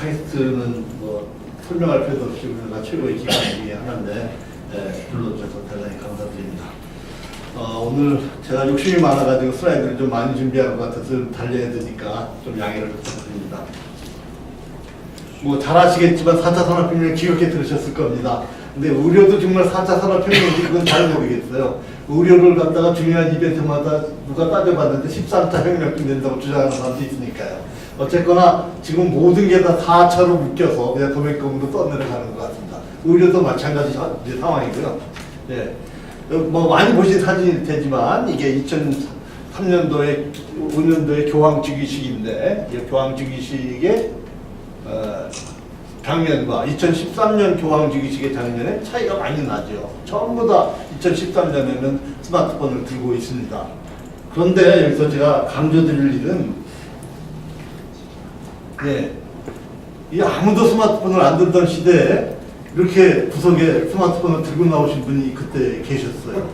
카이스트는 뭐 설명할 필요도 없이 우리가 최고의 기관 중에 하나인데 불러주셔서 대단히 감사드립니다. 오늘 제가 욕심이 많아가지고 슬라이드를 좀 많이 준비한 것 같아서 달려야 되니까 좀 양해를 부탁드립니다. 뭐 잘 아시겠지만 4차 산업혁명 기억해 들으셨을 겁니다. 근데 의료도 정말 4차 산업혁명인지 그건 잘 모르겠어요. 의료를 갖다가 중요한 이벤트마다 누가 따져봤는데 13차 혁명쯤 된다고 주장하는 사람도 있으니까요. 어쨌거나 지금 모든 게 다 4차로 묶여서 그냥 도매금으로 떠내려가는 것 같습니다. 의료도 마찬가지 상황이고요. 예. 뭐 많이 보신 사진일 테지만 이게 2003년도에 5년도에 교황주기식인데 이 교황주기식의 장면과 2013년 교황주기식의 장면에 차이가 많이 나죠. 전부 다 2013년에는 스마트폰을 들고 있습니다. 그런데 여기서 제가 강조드릴 일은 이 아무도 스마트폰을 안 들던 시대에 이렇게 구석에 스마트폰을 들고 나오신 분이 그때 계셨어요.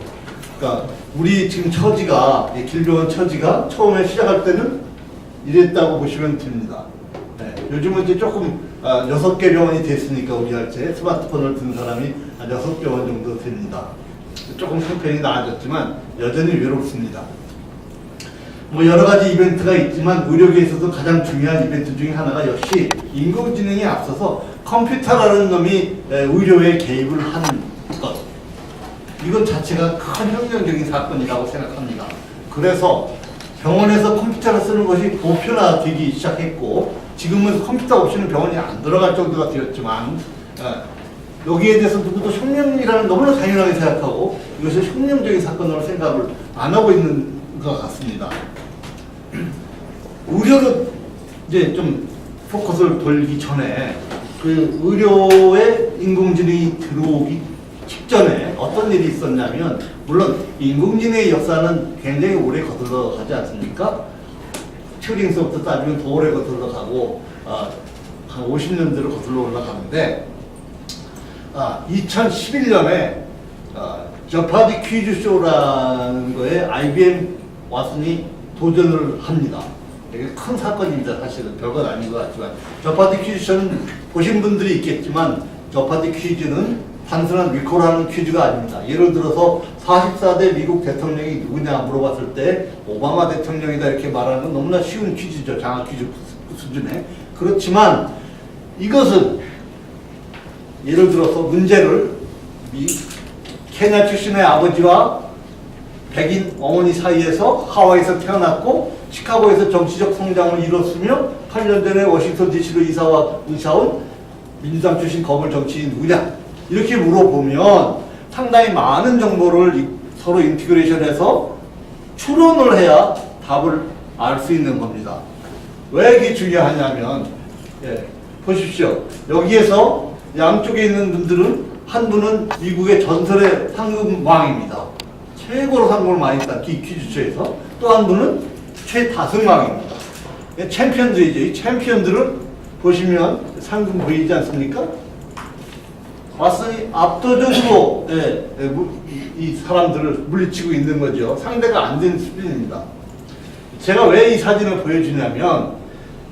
그러니까 우리 지금 처지가 길병원 처지가 처음에 시작할 때는 이랬다고 보시면 됩니다. 요즘은 이제 조금 6개 병원이 됐으니까 우리 할때 스마트폰을 든 사람이 한 6병원 정도 됩니다. 조금 형편이 나아졌지만 여전히 외롭습니다. 뭐 여러 가지 이벤트가 있지만 의료계에서도 가장 중요한 이벤트 중에 하나가 역시 인공지능에 앞서서 컴퓨터라는 놈이 의료에 개입을 하는 것. 이것 자체가 큰 혁명적인 사건이라고 생각합니다. 그래서 병원에서 컴퓨터를 쓰는 것이 보편화되기 시작했고 지금은 컴퓨터 없이는 병원이 안 들어갈 정도가 되었지만 여기에 대해서 누구도 혁명이라는 너무나 당연하게 생각하고 이것을 혁명적인 사건으로 생각을 안 하고 있는 것 같습니다. 의료로 이제 좀 포커스를 돌리기 전에 그 의료에 인공지능이 들어오기 직전에 어떤 일이 있었냐면 물론 인공지능의 역사는 굉장히 오래 거슬러 가지 않습니까? 튜링서부터 따지면 더 오래 거슬러 가고 한 50년대로 거슬러 올라가는데 2011년에 저파디 퀴즈쇼라는 거에 IBM 왓슨이 도전을 합니다. 되게 큰 사건입니다. 사실은 별건 아닌 것 같지만 저파디 퀴즈쇼는 보신 분들이 있겠지만 저파디 퀴즈는 단순한 리콜하는 퀴즈가 아닙니다. 예를 들어서 44대 미국 대통령이 누구냐 물어봤을 때 오바마 대통령이다 이렇게 말하는 건 너무나 쉬운 퀴즈죠. 장학 퀴즈 수준에. 그렇지만 이것은 예를 들어서 문제를 케냐 출신의 아버지와 백인 어머니 사이에서 하와이에서 태어났고 시카고에서 정치적 성장을 이뤘으며 8년 전에 워싱턴 DC로 이사온 민주당 출신 거물 정치인 누구냐 이렇게 물어보면 상당히 많은 정보를 서로 인티그레이션해서 추론을 해야 답을 알 수 있는 겁니다. 왜 이게 중요하냐면 보십시오. 여기에서 양쪽에 있는 분들은 한 분은 미국의 전설의 상금왕입니다. 최고로 상금을 많이 딴 퀴즈쇼에서 또 한 분은 최다승왕입니다. 챔피언들이죠. 이 챔피언들을 보시면 상금 보이지 않습니까? 왓슨이 압도적으로 이 사람들을 물리치고 있는 거죠. 상대가 안 된 수준입니다. 제가 왜 이 사진을 보여주냐면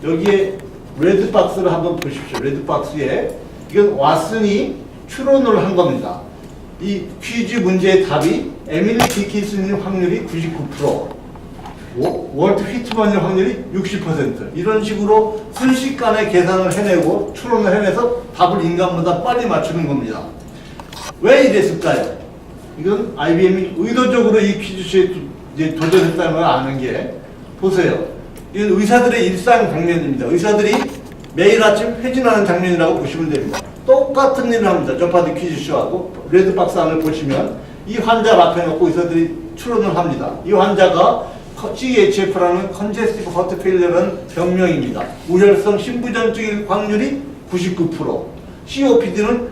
여기에 레드박스를 한번 보십시오. 레드박스에 이건 왓슨이 추론을 한 겁니다. 이 퀴즈 문제의 답이 에밀리 디킨슨의 확률이 99%, 월트 휘트만의 확률이 60% 이런 식으로 순식간에 계산을 해내고 추론을 해내서 답을 인간보다 빨리 맞추는 겁니다. 왜 이랬을까요? 이건 IBM이 의도적으로 이 퀴즈쇼에 도전했다는 걸 아는 게 보세요. 이건 의사들의 일상 장면입니다. 의사들이 매일 아침 회진하는 장면이라고 보시면 됩니다. 똑같은 일을 합니다. 저파디 퀴즈쇼하고 레드박스 안을 보시면 이 환자를 앞에 놓고 의사들이 추론을 합니다. 이 환자가 CHF라는 컨제스티브 허트 페일러라는 병명입니다. 우혈성 심부전증일 확률이 99%, COPD는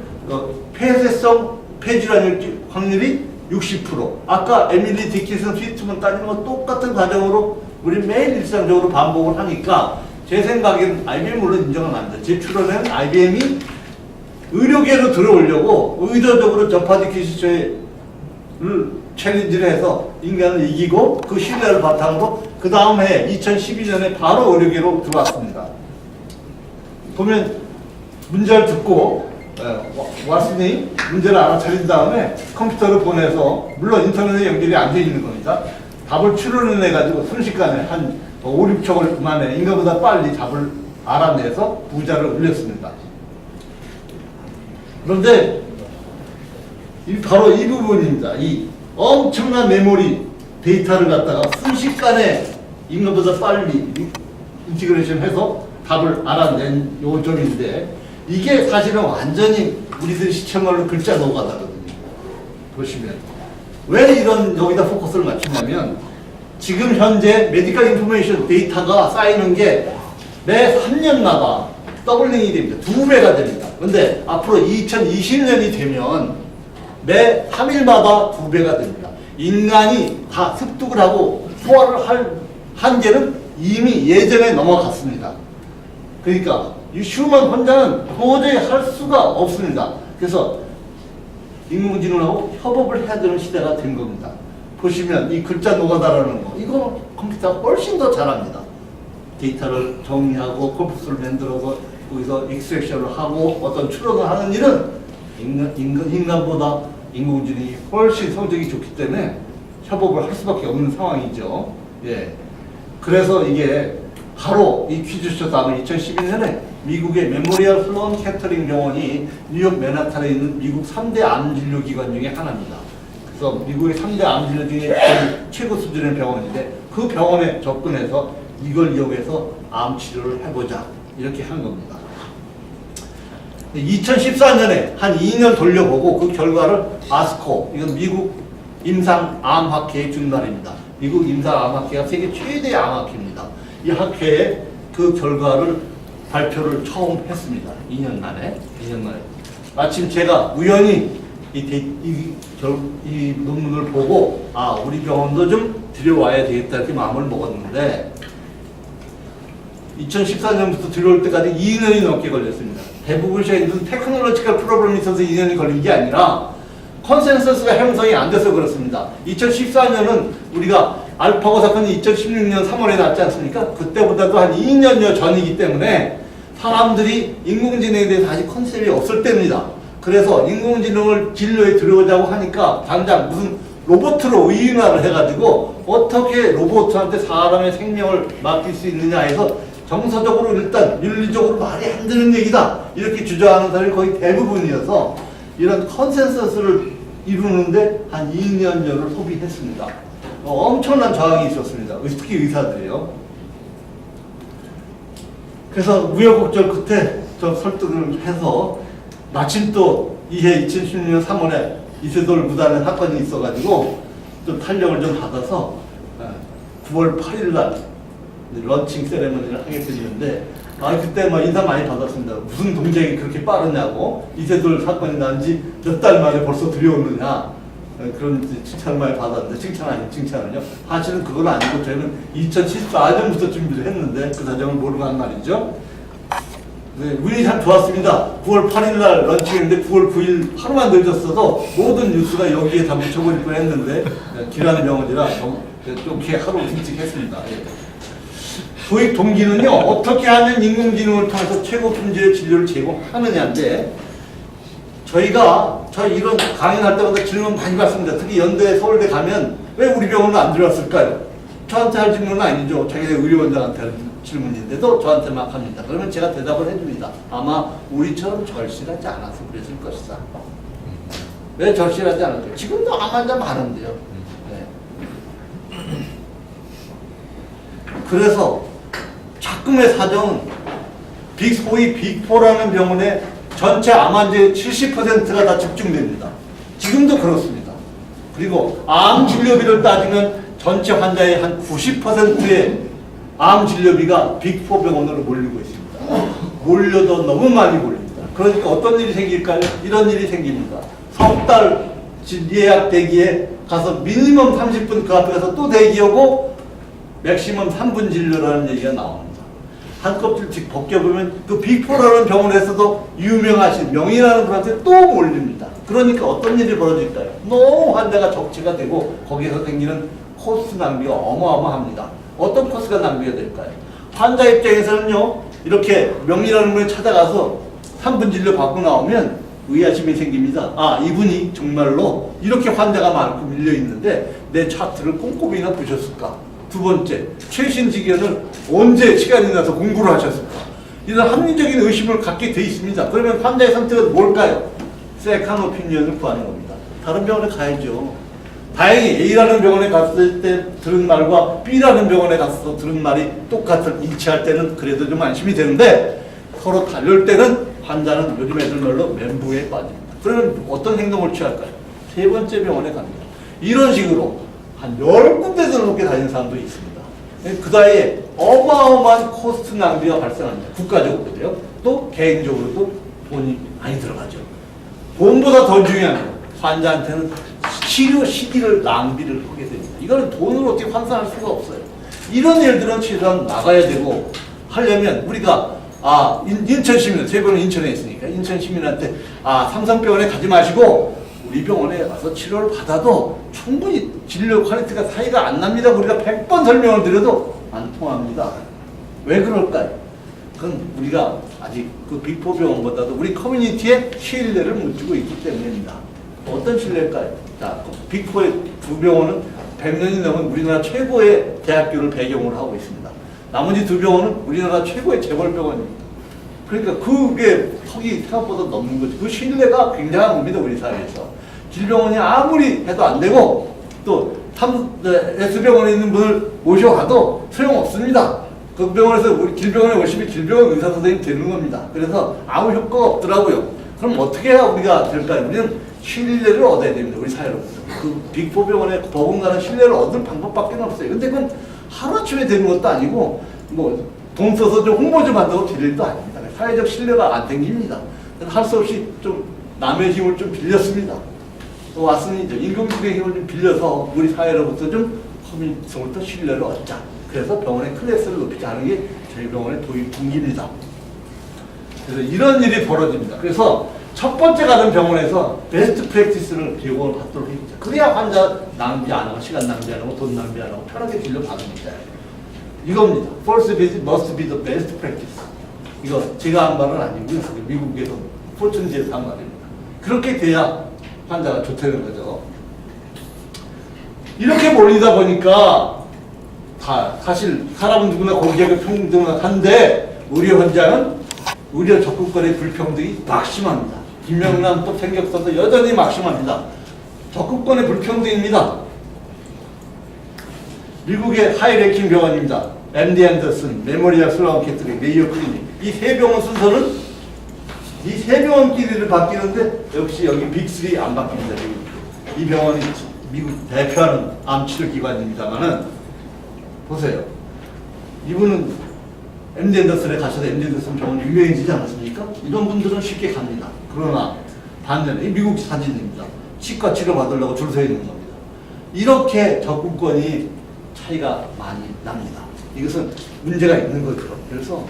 폐쇄성 폐질환일 확률이 60%. 아까 에밀리 디킨슨 휘트만 따지는 건 똑같은 과정으로 우리 매일 일상적으로 반복을 하니까 제 생각에는 IBM 물론 인정은 안 돼. 제 추론에는 IBM이 의료계로 들어오려고 의도적으로 저파디 퀴즈쇼를 챌린지를 해서 인간을 이기고 그 신뢰를 바탕으로 그 다음 해 2012년에 바로 의료계로 들어왔습니다. 보면 문제를 듣고 왔으니 문제를 알아차린 다음에 컴퓨터를 보내서, 물론 인터넷에 연결이 안 돼 있는 겁니다. 답을 추론해 가지고 순식간에 한 5, 6초 만에 인간보다 빨리 답을 알아내서 부자를 올렸습니다. 그런데 바로 이 부분입니다. 이 엄청난 메모리 데이터를 갖다가 순식간에 인간보다 빨리 인티그레이션 해서 답을 알아낸 요 점인데, 이게 사실은 완전히 우리들 시청말로 글자 노가다거든요. 보시면 왜 이런 여기다 포커스를 맞추냐면, 지금 현재 메디컬 인포메이션 데이터가 쌓이는 게 매 3년마다 더블링이 됩니다. 2배가 됩니다. 근데 앞으로 2020년이 되면 매 3일마다 2배가 됩니다. 인간이 다 습득을 하고 소화를 할 한계는 이미 예전에 넘어갔습니다. 그러니까 이 휴먼 혼자는 도저히 할 수가 없습니다. 그래서 인공지능하고 협업을 해야 되는 시대가 된 겁니다. 보시면 이 글자 노가다라는 거, 이거 컴퓨터가 훨씬 더 잘합니다. 데이터를 정리하고 컴퓨터를 만들어서 거기서 익스트랙션을 하고 어떤 추론을 하는 일은 인간보다 인공지능이 훨씬 성적이 좋기 때문에 협업을 할 수밖에 없는 상황이죠. 예. 그래서 이게 바로 이 퀴즈쇼 다음에 2012년에 미국의 메모리얼 슬론 캐터링 병원이 뉴욕 맨하탄에 있는 미국 3대 암진료기관 중에 하나입니다. 그래서 미국의 3대 암진료 중에 최고 수준의 병원인데, 그 병원에 접근해서 이걸 이용해서 암 치료를 해보자 이렇게 한 겁니다. 2014년에 한 2년 돌려보고 그 결과를 아스코, 이건 미국 임상암학회에 준 말입니다. 미국 임상암학회가 세계 최대 암학회입니다. 이 학회에 그 결과를 발표를 처음 했습니다. 2년 만에. 마침 제가 우연히 이 논문을 보고, 우리 병원도 좀 들여와야 되겠다 이렇게 마음을 먹었는데, 2014년부터 들여올 때까지 2년이 넘게 걸렸습니다. 대부분 시간에 무슨 테크놀로지컬 프로블럼이 있어서 2년이 걸린 게 아니라 컨센서스가 형성이 안 돼서 그렇습니다. 2014년은 우리가 알파고 사건이 2016년 3월에 났지 않습니까? 그때보다도 한 2년여 전이기 때문에 사람들이 인공지능에 대해서 아직 컨셉이 없을 때입니다. 그래서 인공지능을 진료에 들여오자고 하니까 당장 무슨 로봇으로 의인화를 해가지고 어떻게 로봇한테 사람의 생명을 맡길 수 있느냐 해서 정서적으로 일단 윤리적으로 말이 안 되는 얘기다 이렇게 주장하는 사람이 거의 대부분이어서 이런 컨센서스를 이루는데 한 2년여를 소비했습니다. 엄청난 저항이 있었습니다. 특히 의사들이요. 그래서 우여곡절 끝에 저 설득을 해서 마침 또 이해 2016년 3월에 이세돌 무단의 사건이 있어가지고 좀 탄력을 좀 받아서 9월 8일 날 런칭 세레머니를 하게 됐는데, 그때 인사 많이 받았습니다. 무슨 동작이 그렇게 빠르냐고, 이세돌 사건이 난 지 몇 달 만에 벌써 들여오느냐, 그런 칭찬을 많이 받았는데, 칭찬 아닌 칭찬은요. 사실은 그건 아니고 저희는 2014년부터 준비를 했는데 그 사정을 모르고 한 말이죠. 네, 운이 참 좋았습니다. 9월 8일 날 런칭했는데 9월 9일 하루만 늦었어도 모든 뉴스가 여기에 다 묻혀버릴 뻔했는데, 기란의 병원이라 좀 이렇게 하루 일찍 했습니다. 도입 동기는요, 어떻게 하면 인공지능을 통해서 최고 품질의 진료를 제공하느냐인데, 저희 이런 강연할 때마다 질문 많이 받습니다. 특히 연대, 서울대 가면 왜 우리 병원은 안 들어왔을까요? 저한테 할 질문은 아니죠. 자기네 의료원장한테 할 질문인데도 저한테 막 합니다. 그러면 제가 대답을 해줍니다. 아마 우리처럼 절실하지 않아서 그랬을 것이다. 왜 절실하지 않을까요? 지금도 암 환자 많은데요. 네. 그래서 작금의 사정은 소위 빅4라는 병원에 전체 암 환자의 70%가 다 집중됩니다. 지금도 그렇습니다. 그리고 암 진료비를 따지면 전체 환자의 한 90%의 암 진료비가 빅4 병원으로 몰리고 있습니다. 몰려도 너무 많이 몰립니다. 그러니까 어떤 일이 생길까요? 이런 일이 생깁니다. 석 달 예약 대기에 가서 미니멈 30분 그 앞에 가서 또 대기하고 맥시멈 3분 진료라는 얘기가 나옵니다. 한껍질씩 벗겨보면 그 빅4라는 병원에서도 유명하신 명의라는 분한테 또 몰립니다. 그러니까 어떤 일이 벌어질까요? 너무 환자가 적치가 되고 거기에서 생기는 코스트 낭비가 어마어마합니다. 어떤 코스트가 낭비가 될까요? 환자 입장에서는요, 이렇게 명리라는 분에 찾아가서 3분 진료 받고 나오면 의아심이 생깁니다. 아, 이분이 정말로 이렇게 환자가 많고 밀려 있는데 내 차트를 꼼꼼히나 보셨을까? 두 번째, 최신 지견을 언제 시간이 나서 공부를 하셨을까? 이런 합리적인 의심을 갖게 돼 있습니다. 그러면 환자의 선택은 뭘까요? 세컨 오피니언을 구하는 겁니다. 다른 병원에 가야죠. 다행히 A라는 병원에 갔을 때 들은 말과 B라는 병원에 가서 들은 말이 똑같은 일치할 때는 그래도 좀 안심이 되는데 서로 다를 때는 환자는 요즘 애들 말로 멘붕에 빠집니다. 그러면 어떤 행동을 취할까요? 세 번째 병원에 갑니다. 이런 식으로 한 10군데서 넘게 다니는 사람도 있습니다. 그 사이에 어마어마한 코스트 낭비가 발생합니다. 국가적으로도요. 또 개인적으로도 돈이 많이 들어가죠. 돈보다 더 중요한 건 환자한테는 치료 시기를 낭비를 하게 됩니다. 이거는 돈으로 어떻게 환산할 수가 없어요. 이런 일들은 최소한 막아야 되고 하려면 우리가 인천 시민, 제 병은 인천에 있으니까 인천 시민한테 삼성병원에 가지 마시고 우리 병원에 와서 치료를 받아도 충분히 진료 퀄리티가 차이가 안 납니다. 우리가 100번 설명을 드려도 안 통합니다. 왜 그럴까요? 그건 우리가 아직 그 빅4 병원보다도 우리 커뮤니티에 신뢰를 못 주고 있기 때문입니다. 어떤 신뢰일까요? 자, 빅4의 두 병원은 100년이 넘은 우리나라 최고의 대학교를 배경으로 하고 있습니다. 나머지 두 병원은 우리나라 최고의 재벌병원입니다. 그러니까 그게 턱이 생각보다 넘는 거죠. 그 신뢰가 굉장한 겁니다, 우리 사회에서. 질병원이 아무리 해도 안 되고 또 S병원에 있는 분을 모셔가도 소용없습니다. 그 병원에서 우리 질병원에 오시면 질병원 의사 선생님 되는 겁니다. 그래서 아무 효과가 없더라고요. 그럼 어떻게 해야 우리가 될까요? 우리는 신뢰를 얻어야 됩니다, 우리 사회로부터. 그 빅4 병원에 버금가는 신뢰를 얻을 방법밖에 없어요. 근데 그건 하루아침에 되는 것도 아니고 뭐 돈 써서 좀 홍보 좀 한다고 될 일도 아닙니다. 사회적 신뢰가 안 생깁니다. 할 수 없이 좀 남의 힘을 좀 빌렸습니다. 또 왔으니 인공지능의 힘을 좀 빌려서 우리 사회로부터 좀 커뮤니티로부터 신뢰를 얻자. 그래서 병원의 클래스를 높이자 하는 게 저희 병원의 도입 동기입니다. 그래서 이런 일이 벌어집니다. 그래서 첫 번째 가는 병원에서 베스트 프랙티스를 제공을 받도록 해주자. 그래야 환자 낭비 안 하고 시간 낭비 안 하고 돈 낭비 안 하고 편하게 진료 받습니다. 이겁니다. First visit must be the best practice. 이거 제가 한 말은 아니고요. 미국에서 포춘지에서 한 말입니다. 그렇게 돼야 환자가 좋다는 거죠. 이렇게 몰리다 보니까 사실 사람은 누구나 공개하고 평등한데 의료 현장은 의료 접근권의 불평등이 막심합니다. 김명란 또 생겼어도 여전히 막심합니다. 접근권의 불평등입니다. 미국의 하이레킹 병원입니다. MD 앤더슨, 메모리얼 슬로안 캐톨릭, 메이오 클리닉. 이 세 병원 순서는 이 세 병원끼리를 바뀌는데 역시 여기 빅3 안 바뀝니다. 이 병원이 미국 대표하는 암치료 기관입니다만은 보세요. 이분은 MD 앤더슨에 가셔서 MD 앤더슨 병원 유명해지지 않았습니까? 이런 분들은 쉽게 갑니다. 그러나 반면에 이 미국 사진입니다. 치과 치료 받으려고 줄 서 있는 겁니다. 이렇게 접근권이 차이가 많이 납니다. 이것은 문제가 있는 거죠. 그래서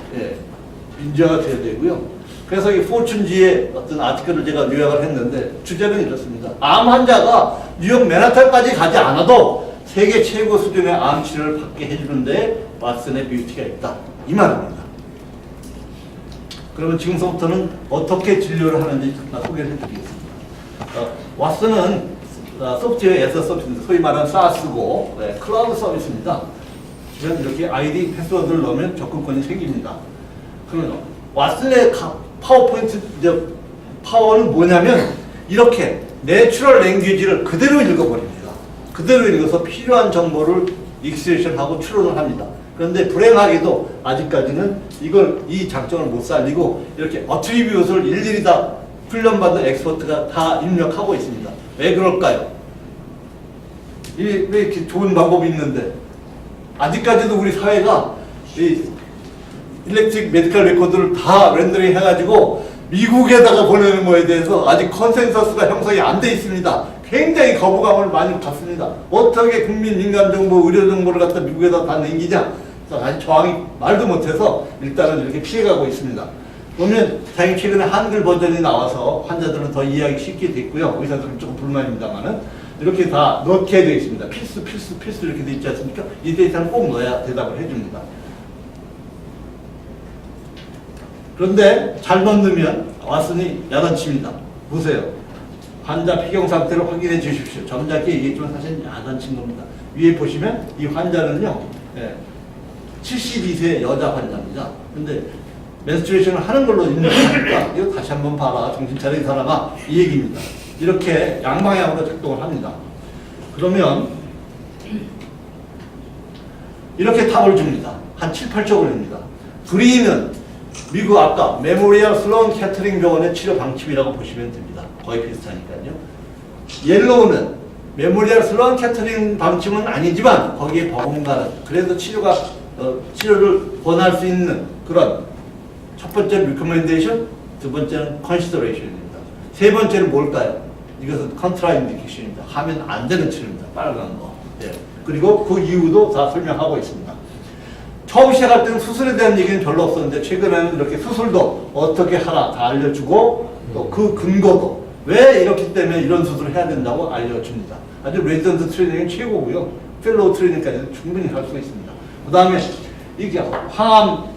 민주화가 돼야 되고요. 그래서 이 포춘지의 어떤 아티클을 제가 요약을 했는데 주제는 이렇습니다. 암 환자가 뉴욕 맨하탄까지 가지 않아도 세계 최고 수준의 암 치료를 받게 해주는데 왓슨의 뷰티가 있다. 이 말입니다. 그러면 지금서부터는 어떻게 진료를 하는지 소개를 해드리겠습니다. 왓슨은 소프트웨어에서 서비스, 소위 말하는 SaaS고 클라우드 서비스입니다. 이렇게 아이디 패스워드를 넣으면 접근권이 생깁니다. 그러면 왓슨의 파워포인트 파워는 뭐냐면 이렇게 내추럴 랭귀지를 그대로 읽어버립니다. 그대로 읽어서 필요한 정보를 익스트랙션하고 추론을 합니다. 그런데 불행하게도 아직까지는 이 장점을 못 살리고 이렇게 어트리뷰트를 일일이 다 훈련받은 엑스퍼트가 다 입력하고 있습니다. 왜 그럴까요? 왜 이렇게 좋은 방법이 있는데 아직까지도 우리 사회가 이 일렉트릭 메디컬 레코드를 다 렌더링 해가지고 미국에다가 보내는 거에 대해서 아직 컨센서스가 형성이 안 돼 있습니다. 굉장히 거부감을 많이 갖습니다. 어떻게 국민 민간정보, 의료정보를 갖다 미국에다 다 남기냐? 아직 저항이 말도 못해서 일단은 이렇게 피해가고 있습니다. 보면 다행히 최근에 한글 버전이 나와서 환자들은 더 이해하기 쉽게 됐고요. 의사들은 조금 불만입니다만은 이렇게 다 넣게 되어 있습니다. 필수 이렇게 되어 있지 않습니까? 이 데이터는 꼭 넣어야 대답을 해줍니다. 그런데 잘못 넣으면 왓슨이 야단칩니다. 보세요. 환자 피경 상태를 확인해 주십시오. 점잖게 얘기했지만 사실 야단친 겁니다. 위에 보시면 이 환자는요, 72세 여자 환자입니다. 근데 menstruation을 하는 걸로 인정하니까 이거 다시 한번 봐라. 정신 차려 이 사람아. 이 얘기입니다. 이렇게 양방향으로 작동을 합니다. 그러면 이렇게 답을 줍니다. 한 7, 8조 걸립니다. 그린은 미국 아까 메모리얼 슬론 캐터링 병원의 치료 방침이라고 보시면 됩니다. 거의 비슷하니까요. 옐로우는 메모리얼 슬론 캐터링 방침은 아니지만 거기에 버금가는 그래도 치료를 권할 수 있는 그런 첫 번째 리커멘데이션, 두 번째는 컨시더레이션입니다. 세 번째는 뭘까요? 이것은 컨트라인디케이션입니다. 하면 안 되는 치료입니다. 빨간 거. 예. 그리고 그 이유도 다 설명하고 있습니다. 처음 시작할 때는 수술에 대한 얘기는 별로 없었는데 최근에는 이렇게 수술도 어떻게 하라 다 알려주고 또 그 근거도 왜 이렇기 때문에 이런 수술을 해야 된다고 알려줍니다. 아주 레지던트 트레이닝이 최고고요. 펠로우 트레이닝까지도 충분히 할 수 있습니다. 그 다음에 이게 화학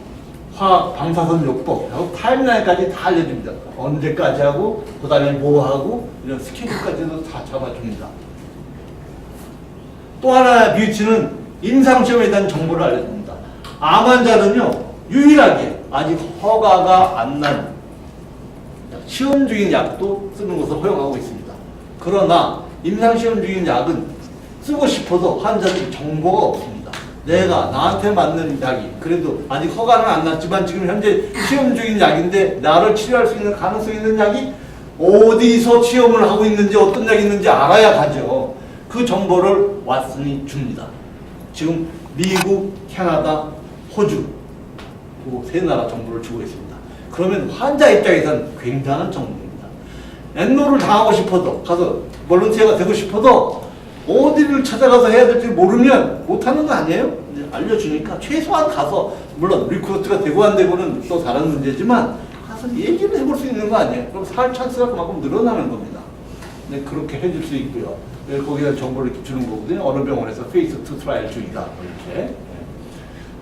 방사선 요법, 타임라인까지 다 알려줍니다. 언제까지 하고, 그 다음에 뭐 하고, 이런 스케줄까지도 다 잡아줍니다. 또 하나의 뷰티는 임상시험에 대한 정보를 알려줍니다. 암 환자는요, 유일하게 아직 허가가 안 난 시험 중인 약도 쓰는 것을 허용하고 있습니다. 그러나 임상시험 중인 약은 쓰고 싶어도 환자들이 정보가 없습니다. 내가 나한테 맞는 약이 그래도 아직 허가는 안 났지만 지금 현재 시험 중인 약인데 나를 치료할 수 있는 가능성이 있는 약이 어디서 시험을 하고 있는지 어떤 약이 있는지 알아야 가죠. 그 정보를 왓슨이 줍니다. 지금 미국, 캐나다, 호주 그 세 나라 정보를 주고 있습니다. 그러면 환자 입장에서는 굉장한 정보입니다. 엔로를 당하고 싶어도 가서 볼런티어가 되고 싶어도 어디를 찾아가서 해야 될지 모르면 못하는 거 아니에요? 알려주니까 최소한 가서 물론 리크루트가 되고 안 되고는 또 다른 문제지만 가서 얘기를 해볼 수 있는 거 아니에요? 그럼 살 찬스가 그만큼 늘어나는 겁니다. 네, 그렇게 해줄 수 있고요. 네, 거기다 정보를 이렇게 주는 거거든요. 어느 병원에서 페이스 2 트라이얼 중이다. 이렇게. 네.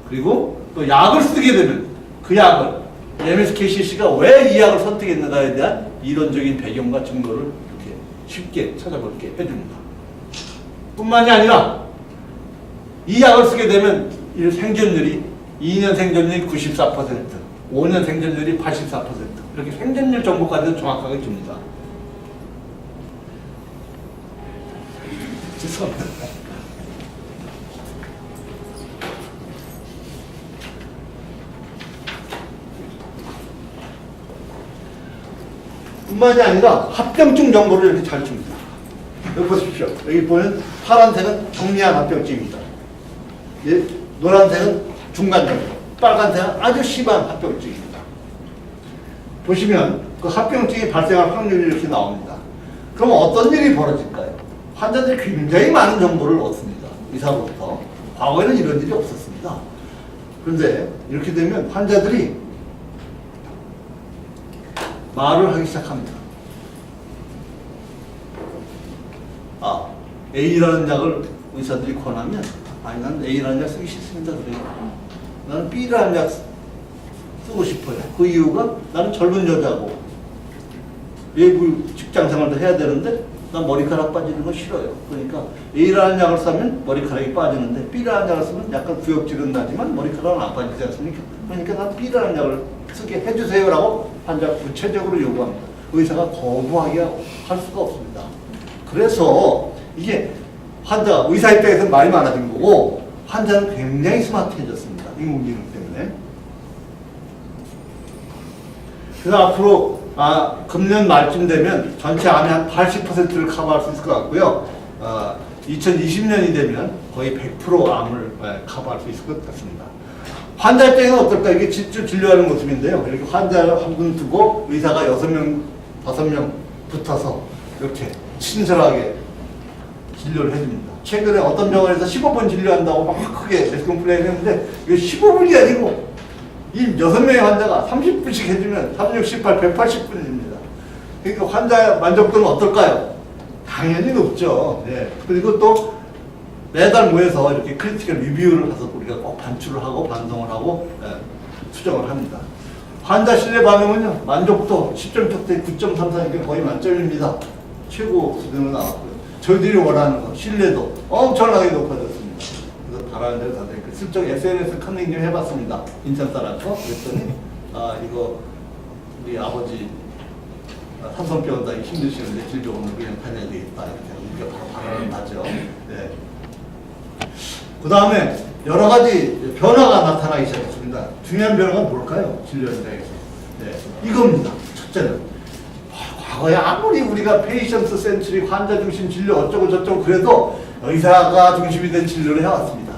그리고 또 약을 쓰게 되면 그 약을 MSKCC가 왜 이 약을 선택했는가에 대한 이론적인 배경과 증거를 이렇게 쉽게 찾아볼게 해줍니다. 뿐만이 아니라 이 약을 쓰게 되면 이 생존율이 2년 생존율이 94%, 5년 생존율이 84% 이렇게 생존율 정보까지도 정확하게 줍니다. 죄송합니다. 뿐만이 아니라 합병증 정보를 이렇게 잘 줍니다. 여기 보십시오. 여기 보면 파란색은 정리한 합병증입니다. 예, 노란색은 중간정도, 빨간색은 아주 심한 합병증입니다. 보시면 그 합병증이 발생할 확률이 이렇게 나옵니다. 그럼 어떤 일이 벌어질까요? 환자들이 굉장히 많은 정보를 얻습니다. 의사로부터. 과거에는 이런 일이 없었습니다. 그런데 이렇게 되면 환자들이 말을 하기 시작합니다. 아, A라는 약을 의사들이 권하면 아니 나는 A라는 약 쓰기 싫습니다. 그래요. 나는 B라는 약 쓰고 싶어요. 그 이유가 나는 젊은 여자고 외부 직장 생활도 해야 되는데 난 머리카락 빠지는 거 싫어요. 그러니까 A라는 약을 쓰면 머리카락이 빠지는데 B라는 약을 쓰면 약간 구역질은 나지만 머리카락은 안 빠지지 않습니까? 그러니까 난 B라는 약을 쓰게 해주세요라고 환자가 구체적으로 요구합니다. 의사가 거부하게 할 수가 없습니다. 그래서 이게 환자, 의사 입장에서는 말이 많아진 거고 환자는 굉장히 스마트해졌습니다. 인공지능 때문에. 그래서 앞으로 금년 말쯤 되면 전체 암의 한 80%를 커버할 수 있을 것 같고요. 2020년이 되면 거의 100% 암을 커버할 수 있을 것 같습니다. 환자 입장에는 어떨까? 이게 직접 진료하는 모습인데요. 이렇게 환자를 한 분 두고 의사가 6명, 5명 붙어서 이렇게 친절하게 진료를 해줍니다. 최근에 어떤 병원에서 15분 진료한다고 막 크게 레스콘 플레이를 했는데 이게 15분이 아니고 이 6명의 환자가 30분씩 해주면 3, 6, 18, 180분입니다. 그러니까 환자 만족도는 어떨까요? 당연히 높죠. 네. 그리고 또 매달 모여서 이렇게 크리티컬 리뷰를 해서 우리가 꼭 반출을 하고 반성을 하고 수정을 합니다. 환자 신뢰 반응은요, 만족도 10점 격대 9.34니까 거의 만점입니다. 최고 수준으로 나왔고요. 저희들이 원하는 거, 신뢰도 엄청나게 높아졌습니다. 그래서 바라는 대로 다들 슬쩍 SNS 컨닝 좀 해봤습니다. 인천 사람과 그랬더니, 이거 우리 아버지 삼성병원 다니기 힘드시는데 질병원을 그냥 다녀야 되겠다. 이렇게 우리가 바로 바라는 바죠. 네. 그 다음에 여러 가지 변화가 나타나기 시작했습니다. 중요한 변화가 뭘까요? 진료 현장에서. 네. 이겁니다. 첫째는 과거에 아무리 우리가 페이션트 센트리 환자 중심 진료 어쩌고 저쩌고 그래도 의사가 중심이 된 진료를 해왔습니다.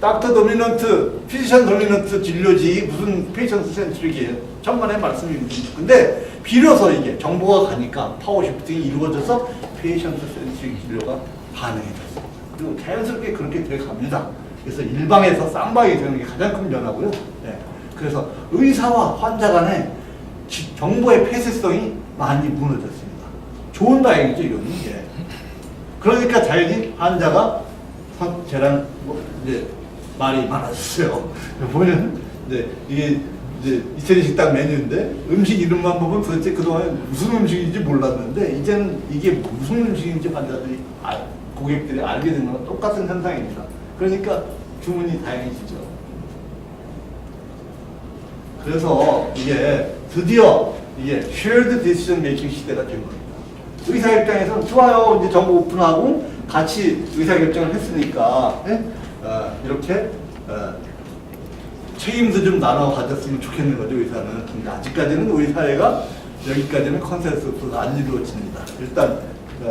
닥터 도미넌트, 피지션 도미넌트 진료지 무슨 페이션트 센트릭이에요. 천만의 말씀입니다. 근데 비로소 이게 정보가 가니까 파워 시프팅이 이루어져서 페이션트 센트릭 진료가 가능해졌습니다. 그리고 자연스럽게 그렇게 돼 갑니다. 그래서 일방에서 쌍방이 되는 게 가장 큰 변화고요. 네. 그래서 의사와 환자 간의 정보의 폐쇄성이 많이 무너졌습니다. 좋은 다행이죠, 이거는. 예. 그러니까 자연히 환자가 쟤랑 이제 말이 많아졌어요. 보면 이게 이제 이태리 식당 메뉴인데 음식 이름만 보면 도대체 그동안 무슨 음식인지 몰랐는데 이제는 이게 무슨 음식인지 환자들이 고객들이 알게 되는 건 똑같은 현상입니다. 그러니까 주문이 다양해지죠. 그래서 이게 드디어 이게 shared decision making 시대가 된 겁니다. 의사 입장에서는 좋아요. 이제 정보 오픈하고 같이 의사 결정을 했으니까 이렇게 책임도 좀 나눠 가졌으면 좋겠는 거죠, 의사는. 근데 아직까지는 우리 사회가 여기까지는 컨센서스가 안 이루어집니다. 일단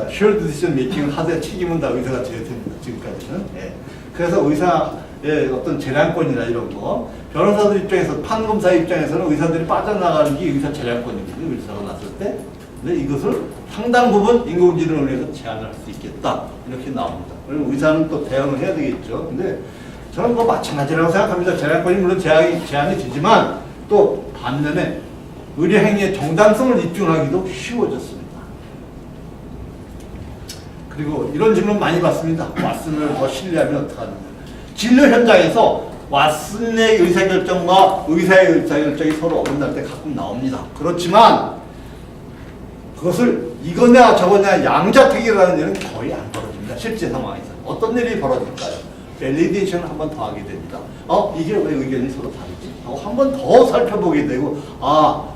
shared decision making을 하되 책임은 다 의사가 져야 됩니다. 지금까지는. 예. 그래서 의사의 어떤 재량권이나 이런 거, 변호사들 입장에서, 판검사 입장에서는 의사들이 빠져나가는 게 의사 재량권이거든요. 의사가 났을 때. 근데 이것을 상당 부분 인공지능을 위해서 제한할 수 있겠다. 이렇게 나옵니다. 그리고 의사는 또 대응을 해야 되겠죠. 근데 저는 뭐 마찬가지라고 생각합니다. 재량권이 물론 제한이 되지만 또 반면에 의료 행위의 정당성을 입증하기도 쉬워졌습니다. 그리고 이런 질문 많이 받습니다. 왓슨을 더 신뢰하면 어떡하느냐. 진료 현장에서 왓슨의 의사결정과 의사의 의사결정이 서로 어긋날 때 가끔 나옵니다. 그렇지만 그것을 이거냐 저거냐 양자택일이라는 일은 거의 안 벌어집니다. 실제 상황에서. 어떤 일이 벌어질까요? 밸리데이션을 한 번 더 하게 됩니다. 이게 왜 의견이 서로 다르지? 하고 한 번 더 살펴보게 되고,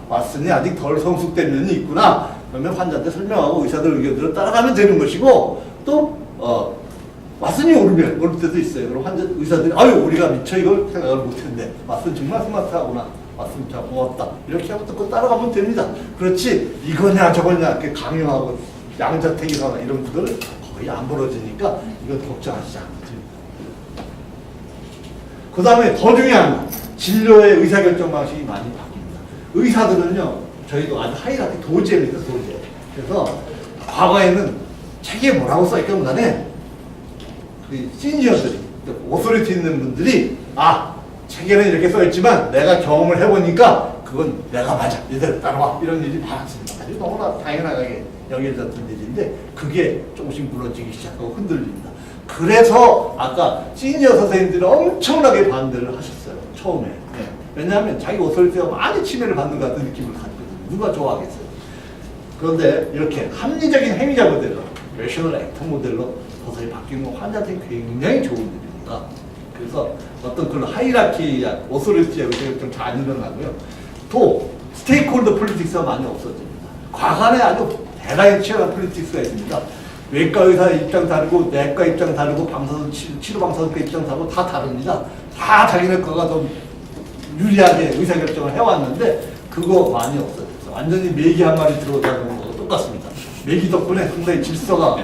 왓슨이 아직 덜 성숙된 면이 있구나. 그러면 환자한테 설명하고 의사들 의견들을 따라가면 되는 것이고, 또 왓슨이 오를 때도 있어요. 그럼 의사들이 우리가 미처 이걸 생각을 못했는데 왓슨 정말 스마트하구나. 왓슨 참 고맙다. 이렇게 하고 또 따라가면 됩니다. 그렇지 이거냐 저거냐 이렇게 강요하고 양자택일하거나 이런 것들은 거의 안 벌어지니까 이건 걱정하시지 않아요. 그 다음에 더 중요한 건 진료의 의사결정 방식이 많이 바뀝니다. 의사들은요, 저희도 아주 하이라키 도제입니다, 도제. 그래서 과거에는 책에 뭐라고 써있건 간에 시니어들이, 오소리티 있는 분들이 책에는 이렇게 써있지만 내가 경험을 해보니까 그건 내가 맞아, 이대로 따라와 이런 일이 많았습니다. 아주 너무나 당연하게 여겨졌던 일인데 그게 조금씩 무너지기 시작하고 흔들립니다. 그래서 아까 시니어 선생님들이 엄청나게 반대를 하셨어요. 처음에. 네. 왜냐하면 자기 오소리티가 많이 침해를 받는 것 같은 느낌을 가지거든요. 누가 좋아하겠어요. 그런데 이렇게 합리적인 행위자 모델로, 레셔널 액터 모델로 서서히 바뀌는 건 환자한테 굉장히 좋은 일입니다. 그래서 어떤 그런 하이라키야, 오소리티야 좀 잘 안 일어나고요. 또 스테이크홀더 폴리틱스가 많이 없어집니다. 과거에 아주 대단히 치열한 폴리틱스가 있습니다. 외과 의사 입장 다르고 내과 입장 다르고 치료 방사선과 입장 다르고 다 다릅니다. 다 자기네 거가 더 유리하게 의사결정을 해왔는데 그거 많이 없어졌어요. 완전히 메기 한 마리 들어오자는 거하고 똑같습니다. 메기 덕분에 상당히 질서가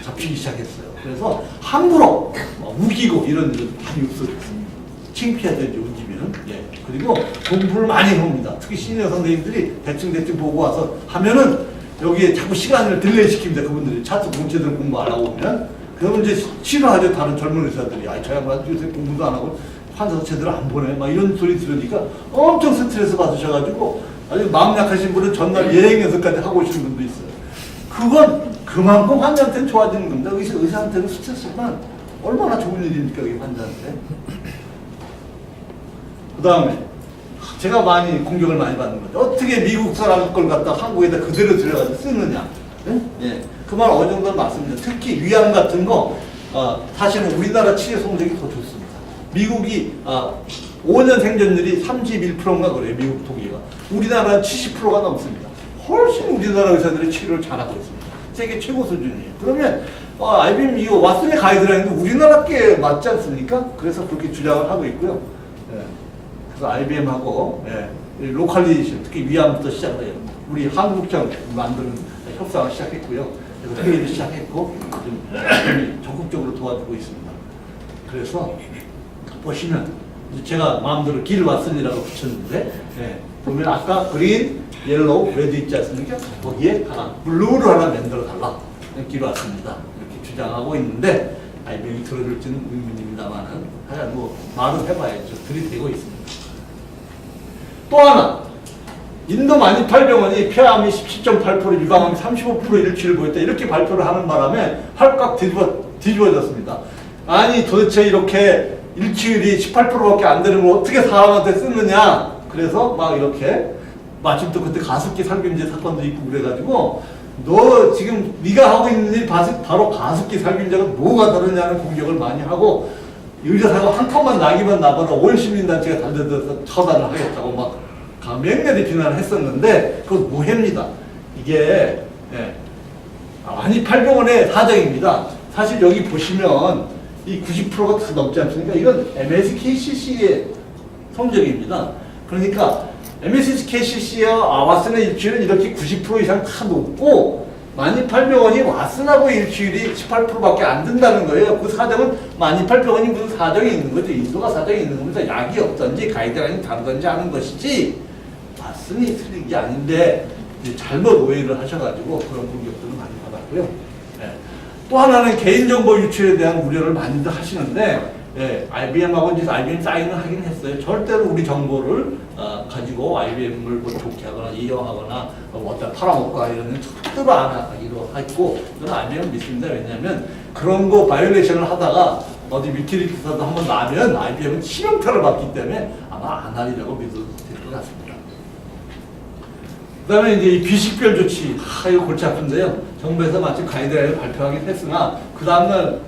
잡히기 시작했어요. 그래서 함부로 우기고 이런 일은 많이 없어졌습니다. 창피하든지 우기면. 예. 그리고 공부를 많이 합니다. 특히 시니어 선생님들이 대충 보고 와서 하면은 여기에 자꾸 시간을 딜레이 시킵니다. 그분들이 차트 공채들 공부 안 하고 오면. 그러면 이제 싫어하죠. 다른 젊은 의사들이. 저 양반 요새 공부도 안 하고 환자도 제대로 안 보내. 막 이런 소리 들으니까 엄청 스트레스 받으셔가지고 아주 마음 약하신 분은 전날 예행 연습까지 하고 오시는 분도 있어요. 그건 그만큼 환자한테는 좋아지는 겁니다. 의사한테는 스트레스만 얼마나 좋은 일입니까, 이 환자한테. 그 다음에 제가 많이 공격을 많이 받는 거죠. 어떻게 미국 사람 걸 갖다 한국에다 그대로 들여가지고 쓰느냐. 예. 그 말 어느 정도는 맞습니다. 특히 위안 같은 거, 사실은 우리나라 치료 성적이 더 좋습니다. 미국이 5년 생존율이 31%인가 그래요. 미국 통계가. 우리나라는 70%가 넘습니다. 훨씬 우리나라 의사들이 치료를 잘하고 있습니다. 세계 최고 수준이에요. 그러면 IBM 이거 왓슨의 가이드라인도 우리나라 게 맞지 않습니까? 그래서 그렇게 주장을 하고 있고요. 예. 그래서 IBM하고 로컬리제이션, 특히 위안부터 시작해요. 우리 한국장 만드는 협상을 시작했고요. 그래서 회의를 시작했고 좀 적극적으로 도와주고 있습니다. 그래서 보시면 제가 마음대로 길 왓슨이라고 붙였는데 보면 아까 그린, 옐로우, 레드 있지 않습니까? 거기에 하나 블루를 하나 만들어 달라. 길 왓슨입니다. 이렇게 주장하고 있는데 IBM이 들어줄지는 의문입니다만은 하여간 뭐 말은 해봐야죠. 들이대고 있습니다. 또 하나 인도 만이팔병원이 폐암이 17.8%, 유방암이 35% 일치를 보였다. 이렇게 발표를 하는 바람에 활깍 뒤집어졌습니다. 아니 도대체 이렇게 일치율이 18%밖에 안 되는 걸 어떻게 사람한테 쓰느냐. 그래서 막 이렇게 마침 또 그때 가습기 살균제 사건도 있고 그래가지고 너 지금 네가 하고 있는 일이 바로 가습기 살균제가 뭐가 다르냐는 공격을 많이 하고 의료사고 한 칸만 나기만 나거나 온 시민단체가 달려들어서 처단을 하겠다고 막 맹렬히 비난을 했었는데 그건 무해입니다. 이게 만이팔병원의 사정입니다. 사실 여기 보시면 이 90%가 다 넘지 않습니까? 이건 MSKCC의 성적입니다. 그러니까 MSKCC와 왓슨의 일치율은 이렇게 90% 이상 다 높고 만이팔병원이 왓슨하고 일치율이 18%밖에 안 된다는 거예요. 그 사정은 만이팔병원이 무슨 사정이 있는 거죠. 인도가 사정이 있는 겁니다. 약이 없던지 가이드라인이 다르던지 하는 것이지 왓슨이 틀린 게 아닌데 잘못 오해를 하셔가지고 그런 공격들을 많이 받았고요. 또 하나는 개인정보 유출에 대한 우려를 많이들 하시는데 IBM하고 이제 IBM 사인을 하긴 했어요. 절대로 우리 정보를 가지고 IBM을 뭐 좋게 하거나 이용하거나 어디다 팔아먹거나 이런 절대로 안 하기로 했고 저는 IBM 믿습니다. 왜냐하면 그런 거 바이올레이션을 하다가 어디 위키리크스라도 한번 나면 IBM은 치명타를 받기 때문에 아마 안 하리라고 믿어도 될 것 같습니다. 그 다음에 이제 이 비식별 조치, 이거 골치 아픈데요. 정부에서 마침 가이드라인을 발표하긴 했으나, 그 다음날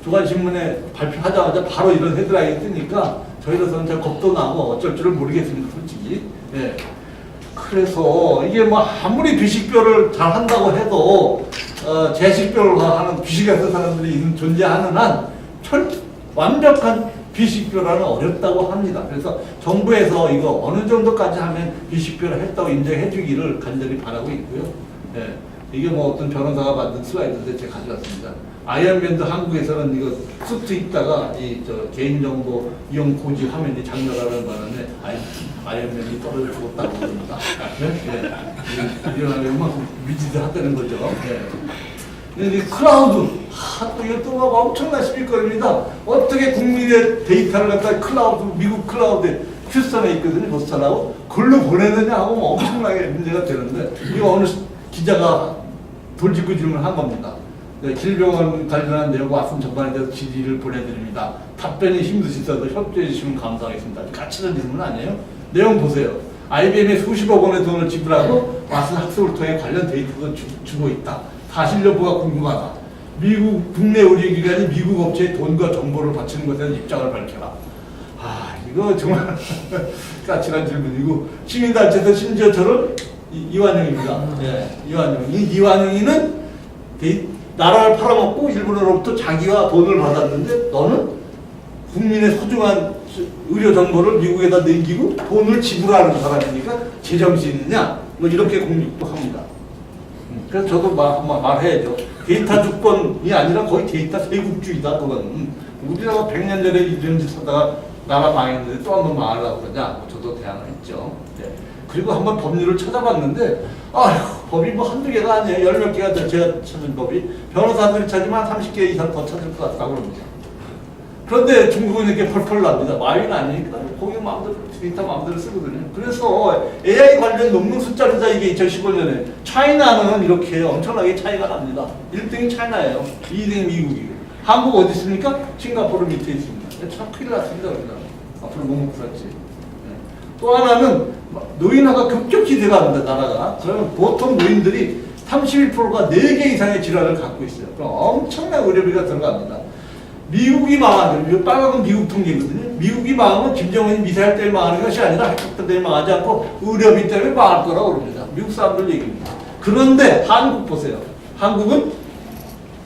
조간신문에 발표하자마자 바로 이런 헤드라인이 뜨니까, 저희로서는 잘 겁도 나고 어쩔 줄을 모르겠습니다, 솔직히. 그래서 이게 뭐 아무리 비식별을 잘 한다고 해도, 재식별을 하는 비식에서 사람들이 존재하는 한, 완벽한 비식별화는 어렵다고 합니다. 그래서 정부에서 이거 어느 정도까지 하면 비식별화 했다고 인정해 주기를 간절히 바라고 있고요. 이게 뭐 어떤 변호사가 만든 슬라이드인데 제가 가져왔습니다. 아이언맨도 한국에서는 이거 수트 입다가 개인정보 이용 고지 화면이 장렬하는 바람에 아이언맨이 떨어져 죽었다고 그럽니다. 이런 음악 미지도 하다는 거죠. 근데 클라우드, 또 이거 또 막 엄청난 시비거리입니다. 어떻게 국민의 데이터를 갖다 클라우드, 미국 클라우드에 휴스턴에 있거든요, 보스턴하고. 그걸로 보내느냐 하고 엄청나게 문제가 되는데, 이거 어느 기자가 돌직구 질문한 겁니다. 질병원 관련한 내용 왓슨 전반에 대해서 질의를 보내드립니다. 답변이 힘드시더라도 협조해 주시면 감사하겠습니다. 까칠한 질문 아니에요? 내용 보세요. IBM에 수십억 원의 돈을 지불하고 왓슨 학습을 통해 관련 데이터도 주고 있다. 사실 여부가 궁금하다. 미국 국내 의료기관이 미국 업체에 돈과 정보를 바치는 것에 대한 입장을 밝혀라. 이거 정말 까칠한 질문이고, 시민단체에서 심지어 저를 이완영입니다. 이완영이는 나라를 팔아먹고 일본으로부터 자기가 돈을 받았는데 너는 국민의 소중한 의료 정보를 미국에다 남기고 돈을 지불하는 사람이니까 제정신이냐? 뭐 이렇게 공격도 합니다. 그래서 저도 말해야죠. 데이터 주권이 아니라 거의 데이터 세국주의다, 그건. 우리나라가 100년 전에 이런 짓 하다가 나라 망했는데 또 한 번 망하려고 그러냐? 저도 대항을 했죠. 그리고 한번 법률을 찾아봤는데, 법이 뭐 한두 개가 아니에요. 10몇 개가 제가 찾은 법이. 변호사들이 찾으면 30개 이상 더 찾을 것 같다고 그럽니다. 그런데 중국은 이렇게 펄펄 납니다. 마윈 아니니까 거기 마음대로 데이터 마음대로 쓰거든요. 그래서 AI 관련 논문 숫자로다 이게 2015년에 차이나는 이렇게 엄청나게 차이가 납니다. 1등이 차이나예요. 2등이 미국이에요. 한국 어디 있습니까? 싱가포르 밑에 있습니다. 참 큰일 났습니다. 우리가. 앞으로 못 먹고 살지. 또 하나는 노인화가 급격히 돼갑니다, 나라가. 그러면 보통 노인들이 31%가 4개 이상의 질환을 갖고 있어요. 그럼 엄청난 의료비가 들어갑니다. 미국이 망하죠. 빨간 미국 통계거든요. 미국이 망하면 김정은이 미사일 때문에 망하는 것이 아니라 핵폭탄 때문에 망하지 않고 의료비 때문에 망할 거라고 그럽니다. 미국 사람들 얘기입니다. 그런데 한국 보세요. 한국은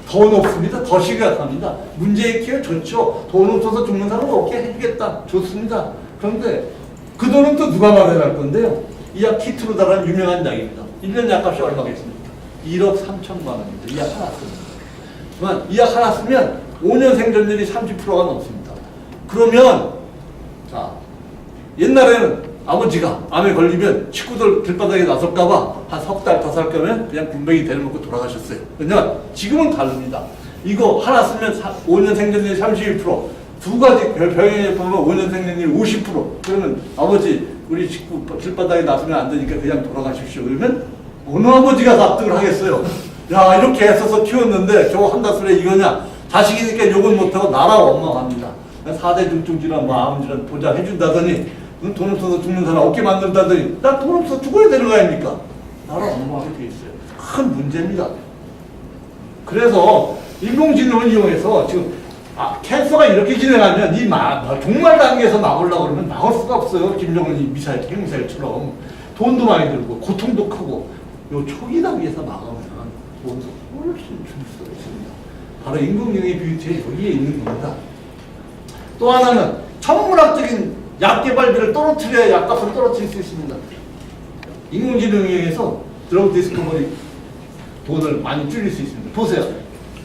더 높습니다. 더 심각합니다. 문제 키가 좋죠. 돈 없어서 죽는 사람 없게 해주겠다. 좋습니다. 그런데 그 돈은 또 누가 마련할 건데요? 이 약 키트로다라는 유명한 약입니다. 1년 약값이 얼마겠습니까? 1억 3천만 원입니다. 이 약 하나 씁니다. 그러면 이 약 하나 쓰면 5년 생존율이 30%가 넘습니다. 그러면 자 옛날에는 아버지가 암에 걸리면 식구들 길바닥에 나설까봐 한 석 달 더 살 거면 그냥 군뱅이 대놓고 돌아가셨어요. 그러냐 지금은 다릅니다. 이거 하나 쓰면 5년 생존율이 31%, 두 가지 병행에 보면 5년 생존율이 50%. 그러면 아버지 우리 식구 길바닥에 나서면 안 되니까 그냥 돌아가십시오. 그러면 어느 아버지가 납득을 하겠어요? 야 이렇게 애써서 키웠는데 저거 한다 소리 이거냐? 자식이니까 욕은 못하고 나라 원망합니다. 4대 중증질환, 암 질환 보장해준다더니 돈 없어서 죽는 사람 없게 만든다더니 나 돈 없어서 죽어야 되는 거 아닙니까? 나라 원망하게 돼 있어요. 큰 문제입니다. 그래서 인공지능을 이용해서 지금 캔서가 이렇게 진행하면 이 종말 단계에서 막으려고 그러면 막을 수가 없어요. 김정은이 미사일, 핵미사일처럼 돈도 많이 들고 고통도 크고 요 초기 단계에서 막으면 돈도 훨씬 줄 수가 있습니다. 바로 인공지능의 뷰티에 여기에 있는 겁니다. 또 하나는 천문학적인 약 개발비를 떨어뜨려야 약값을 떨어뜨릴 수 있습니다. 인공지능에 의해서 드러그 디스커버리 돈을 많이 줄일 수 있습니다. 보세요.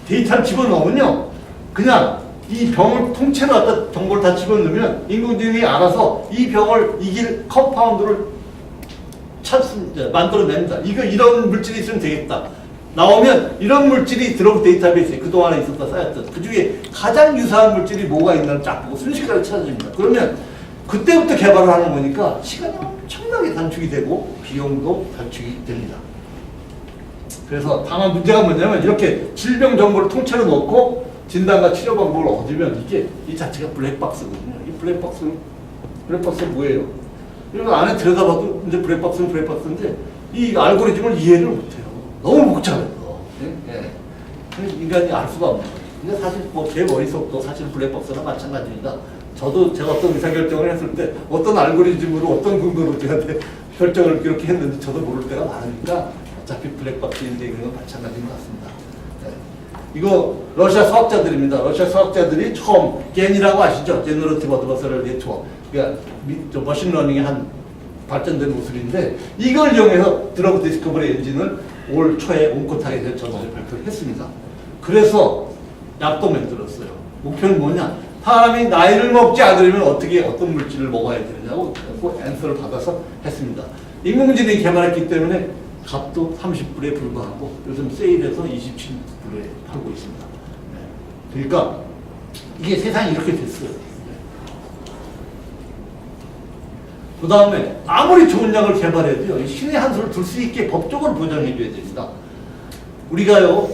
데이터를 집어넣으면요. 그냥 이 병을 통째로 갖다 정보를 다 집어넣으면 인공지능이 알아서 이 병을 이길 컴파운드를 만들어냅니다. 이런 물질이 있으면 되겠다. 나오면 이런 물질이 드러그 데이터베이스에 그동안에 있었다 쌓였던 그 중에 가장 유사한 물질이 뭐가 있나를 쫙 보고 순식간에 찾아줍니다. 그러면 그때부터 개발을 하는 거니까 시간이 엄청나게 단축이 되고 비용도 단축이 됩니다. 그래서 다만 문제가 뭐냐면 이렇게 질병 정보를 통째로 넣고 진단과 치료 방법을 얻으면 이게 이 자체가 블랙박스거든요. 이 블랙박스는 뭐예요? 이거 안에 들여다봐도 이제 블랙박스는 블랙박스인데 이 알고리즘을 이해를 못해요. 너무 복잡해요. 예. 인간이 알 수가 없는 거예요. 근데 사실 제 머릿속도 사실 블랙박스랑 마찬가지입니다. 제가 어떤 의사결정을 했을 때 어떤 알고리즘으로 어떤 근거로 저한테 결정을 이렇게 했는지 저도 모를 때가 많으니까 어차피 블랙박스인데 이건 마찬가지인 것 같습니다. 네. 이거 러시아 수학자들입니다. 러시아 수학자들이 처음 겐이라고 아시죠? 제너러티브 어드버서럴 네트워크. 그러니까 머신러닝의 한 발전된 모습인데 이걸 이용해서 드러그 디스커버리 엔진을 올 초에 온코타에 전화를 발표했습니다. 그래서 약도 만들었어요. 목표는 뭐냐? 사람이 나이를 먹지 않으려면 어떤 물질을 먹어야 되느냐고 그 앤서를 받아서 했습니다. 인공지능이 개발했기 때문에 값도 30불에 불과하고 요즘 세일해서 27불에 팔고 있습니다. 그러니까 이게 세상이 이렇게 됐어요. 그 다음에 아무리 좋은 약을 개발해도요, 신의 한 수를 둘 수 있게 법적으로 보장해 줘야 됩니다. 우리가요,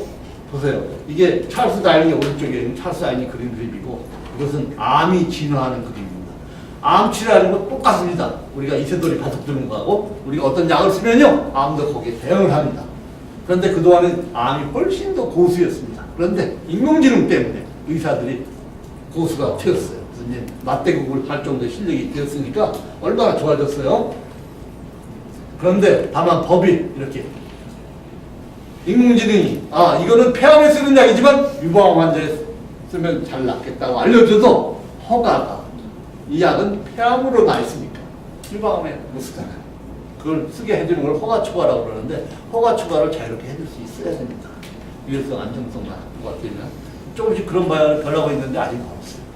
보세요. 이게 찰스 다인이 오른쪽에 있는 찰스 다인이 그린 그림이고 이것은 암이 진화하는 그림입니다. 암 치료하는 건 똑같습니다. 우리가 이세돌이 바둑 두는 거하고 우리가 어떤 약을 쓰면요, 암도 거기에 대응을 합니다. 그런데 그동안은 암이 훨씬 더 고수였습니다. 그런데 인공지능 때문에 의사들이 고수가 되었어요. 그래서 이제 맞대국을 할 정도의 실력이 되었으니까 얼마나 좋아졌어요. 그런데 다만 법이 이렇게 인공지능이 이거는 폐암에 쓰는 약이지만 유방암 환자에 쓰면 잘 낫겠다고 알려줘도 허가가 이 약은 폐암으로 나 있으니까 유방암에 못 쓰잖아요. 그걸 쓰게 해주는 걸 허가 초과라고 그러는데 허가 초과를 자유롭게 해줄 수 있어야 됩니다. 유해성 안정성 같은 되면 조금씩 그런 변화가 있는데 아직 없어요.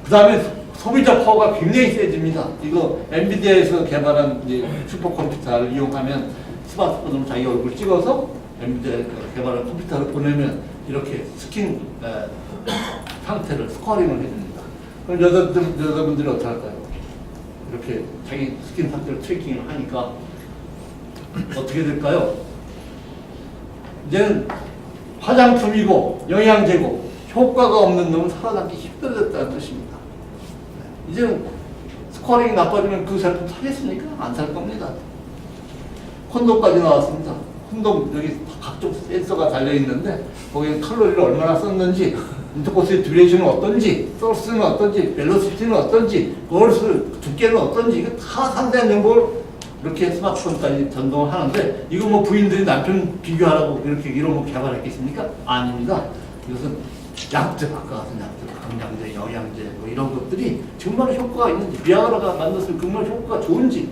그 다음에 소비자 파워가 굉장히 세집니다. 이거 엔비디아에서 개발한 슈퍼컴퓨터를 이용하면 스마트폰으로 자기 얼굴 찍어서 엔비디아에서 개발한 컴퓨터를 보내면 이렇게 스킨 상태를 스코어링을 해줍니다. 그럼 여자분들이 어떻게 할까요? 이렇게 자기 스킨 상태를 트래킹을 하니까 어떻게 될까요? 이제는 화장품이고 영양제고 효과가 없는 놈은 살아남기 힘들어졌다는 뜻입니다. 이제는 스코어링이 나빠지면 그 제품 사겠습니까? 안 살 겁니다. 콘돔까지 나왔습니다. 콘돔 여기 각종 센서가 달려있는데 거기에 칼로리를 얼마나 썼는지, 인터코스의 듀레이션은 어떤지, 소스는 어떤지, 벨로시티는 어떤지, 거울수 두께는 어떤지, 이거 다 상세한 정보를 이렇게 스마트폰까지 전동을 하는데, 이거 뭐 부인들이 남편 비교하라고 이렇게 이런 거 개발했겠습니까? 아닙니다. 이것은 약들, 아까 같은 약들, 강량제, 영양제 뭐 이런 것들이 정말 효과가 있는지, 비아그라가 만들었을 정말 효과가 좋은지,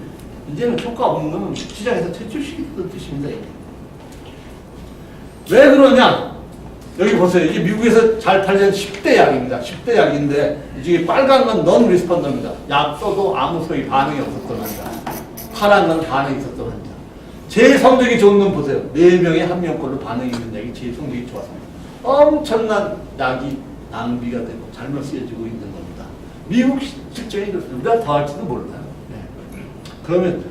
이제는 효과 없는 건 시장에서 퇴출시키는 뜻입니다. 왜 그러냐? 여기 보세요. 이게 미국에서 잘 팔리는 10대 약입니다. 10대 약인데 이게 빨간 건 넌 리스폰더입니다. 약 써도 아무 소리 반응이 없었던 환자. 파란 건 반응이 있었던 환자. 제일 성적이 좋은 놈 보세요. 4명에 1명꼴로 반응이 있는 약이 제일 성적이 좋았습니다. 엄청난 약이 낭비가 되고 잘못 쓰여지고 있는 겁니다. 미국 실정이 그렇습니다. 우리가 더 할지도 몰라요. 네. 그러면